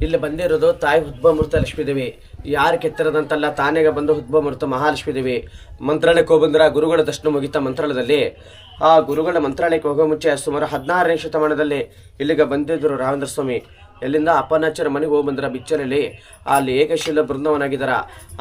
ಇಲ್ಲಿ ಬಂದಿರೋದು ತಾಯಿ ಹುದ್ಬಮೃತ ಲಕ್ಷ್ಮೀದೇವಿ. ಯಾರು ಕೆತ್ತಿರೋದಂತಲ್ಲ, ತಾನೇಗ ಬಂದು ಹುದ್ಬಮೃತ ಮಹಾಲಕ್ಷ್ಮೀ ದೇವಿ. ಮಂತ್ರಾಲಯಕ್ಕೆ ಹೋಗ್ಬಂದ್ರೆ ಗುರುಗಳ ದರ್ಶನ ಮುಗಿತಾ ಮಂತ್ರಾಲಯದಲ್ಲಿ. ಆ ಗುರುಗಳ ಮಂತ್ರಾಲಯಕ್ಕೆ ಹೋಗೋ ಮುಂಚೆ ಸುಮಾರು 16ನೇ ಶತಮಾನದಲ್ಲಿ ಇಲ್ಲಿಗೆ ಬಂದಿದ್ದರು ರಾಘವೇಂದ್ರ ಸ್ವಾಮಿ. ಎಲ್ಲಿಂದ ಅಪ್ಪನಾಚಾರ್ಯ ಮನೆಗೆ ಹೋಗಿ ಬಂದ್ರ ಬಿಚ್ಚಲಲ್ಲಿ. ಅಲ್ಲಿ ಏಕಶೀಲ ಬೃಂದವನಾಗಿದ್ದಾರ.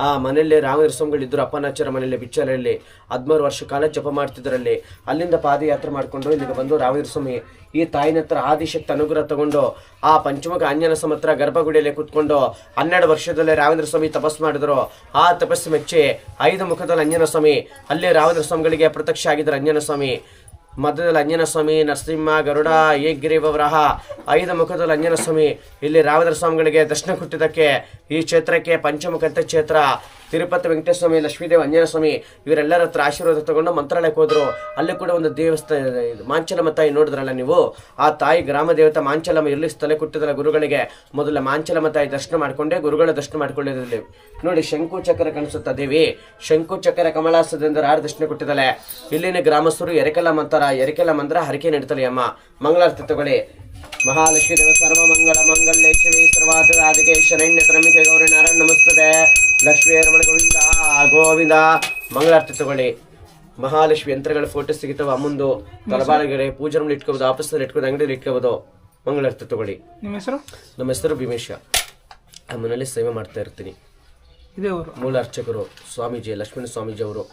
ಆ ಮನೆಯಲ್ಲಿ ರಾಘವೇಂದ್ರ ಸ್ವಾಮಿಗಳಿದ್ದರು ಅಪ್ಪನಾಚಾರ್ಯ ಮನೆಯಲ್ಲಿ ಬಿಚ್ಚಲಲ್ಲಿ 13 ವರ್ಷ ಕಾಲ ಜಪ ಮಾಡ್ತಿದ್ದರಲ್ಲಿ. ಅಲ್ಲಿಂದ ಪಾದಯಾತ್ರೆ ಮಾಡಿಕೊಂಡು ಇಲ್ಲಿಗೆ ಬಂದು ರಾಘವೇಂದ್ರ ಸ್ವಾಮಿ ಈ ತಾಯಿನ ಹತ್ರ ಆದಿಶಕ್ತಿ ಅನುಗ್ರಹ ತಗೊಂಡು ಆ ಪಂಚಮುಖ ಆಂಜನೇಯ ಸಮತ್ರ ಗರ್ಭಗುಡಿಯಲ್ಲಿ ಕೂತ್ಕೊಂಡು 12 ವರ್ಷದಲ್ಲೇ ರಾಘವೇಂದ್ರ ಸ್ವಾಮಿ ತಪಸ್ಸು ಮಾಡಿದ್ರು. ಆ ತಪಸ್ಸು ಮೆಚ್ಚಿ 5 ಮುಖದಲ್ಲಿ ಆಂಜನೇಯ ಸ್ವಾಮಿ ಅಲ್ಲಿ ರಾಘವೇಂದ್ರ ಸ್ವಾಮಿಗಳಿಗೆ ಪ್ರತ್ಯಕ್ಷ ಆಗಿದ್ದಾರೆ. ಆಂಜನೇಯ ಸ್ವಾಮಿ ಮಧ್ಯದಲ್ಲಿ ಆಂಜನೇಯ ಸ್ವಾಮಿ, ನರಸಿಂಹ, ಗರುಡ, ಏಕಗಿರಿವರಾಹ 5 ಮುಖದಲ್ಲಿ ಆಂಜನೇಯ ಸ್ವಾಮಿ ಇಲ್ಲಿ ರಾಘವೇಂದ್ರ ಸ್ವಾಮಿಗಳಿಗೆ ದರ್ಶನ ಕೊಟ್ಟಿದ್ದಕ್ಕೆ ಈ ಕ್ಷೇತ್ರಕ್ಕೆ ಪಂಚಮುಖ ಕ್ಷೇತ್ರ. ತಿರುಪತಿ ವೆಂಕಟೇಶ್ವರ ಸ್ವಾಮಿ, ಲಕ್ಷ್ಮೀದೇವಿ, ಆಂಜನೇಯ ಸ್ವಾಮಿ ಇವರೆಲ್ಲರ ಹತ್ರ ಆಶೀರ್ವಾದ ತಗೊಂಡು ಮಂತ್ರಾಲಯಕ್ಕೆ ಹೋದ್ರು. ಅಲ್ಲಿ ಕೂಡ ಒಂದು ದೇವಸ್ಥಾನ ಮಾಂಚಲಮ್ಮ ತಾಯಿ ನೋಡಿದ್ರಲ್ಲ ನೀವು. ಆ ತಾಯಿ ಗ್ರಾಮ ದೇವತೆ ಮಾಂಚಲಮ್ಮ ಇಲ್ಲಿ ತಲೆ ಕೊಟ್ಟಿದ್ದಲ್ಲ ಗುರುಗಳಿಗೆ. ಮೊದಲ ಮಾಂಚಲಮ್ಮ ತಾಯಿ ದರ್ಶನ ಮಾಡ್ಕೊಂಡೆ ಗುರುಗಳ ದರ್ಶನ ಮಾಡ್ಕೊಂಡಿದ್ರಲ್ಲಿ ನೋಡಿ. ಶಂಕು ಚಕ್ರ ಕಾಣಿಸುತ್ತ ದೇವಿ, ಶಂಕು ಚಕ್ರ ಕಮಲಾಸದಿಂದ ಯಾರು ದರ್ಶನ ಕೊಟ್ಟಿದ್ದಾಳೆ. ಇಲ್ಲಿನ ಗ್ರಾಮಸ್ಥರು ಎರೆಕೆಲ್ಲ ಎರಿಕೆಲ್ಲ ಮಂತ್ರ ಹರಕೆ ನಡೀತಲೆ ಅಮ್ಮ. ಮಂಗಳಾರತಿ ತಗೊಳ್ಳಿ. ಮಹಾಲಕ್ಷ್ಮೀ ದೇವ ಸರ್ವ ಮಂಗಳ ಮಂಗಲ್ಯ ಶಿವೇ ಸರ್ವಾತ ರಾಧಿಕೆ ಶರಣ್ಯ ತ್ರಮಿಕೆ ಗೌರಿ ನಾರಾಯಣ ನಮಸ್ತದೆ. ಲಕ್ಷ್ಮೀ ರಮಣ ಗೋವಿಂದ ಗೋವಿಂದ. ಮಂಗಳಾರತಿ ತಗೊಳ್ಳಿ. ಮಹಾಲಕ್ಷ್ಮಿ ಯಂತ್ರಗಳ ಫೋಟೋ ಸಿಗುತ್ತವೆ. ಅಮ್ಮಂದು ತಲಬಾಳಗಡೆ ಪೂಜೆ ರೂಮ್ ಇಟ್ಕೋಬಹುದು, ಆಫೀಸಲ್ಲಿ ಇಟ್ಕೋಬಹುದು, ಅಂಗಡಿಯಲ್ಲಿ ಇಟ್ಕೋಬಹುದು. ಮಂಗಳಾರತಿ ತಗೊಳ್ಳಿ. ನಿಮ್ಮ ಹೆಸರು? ನಮ್ಮ ಹೆಸರು ಭೀಮೇಶ. ಅಮ್ಮನಲ್ಲಿ ಸೇವೆ ಮಾಡ್ತಾ ಇರ್ತೀನಿ. ಮೂಲ ಅರ್ಚಕರು ಸ್ವಾಮೀಜಿ ಲಕ್ಷ್ಮಣ ಸ್ವಾಮೀಜಿ ಅವರು,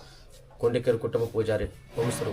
ಕೊಂಡಿಕೇರು ಕುಟುಂಬ ಪೂಜಾರಿ ವಂಶರು.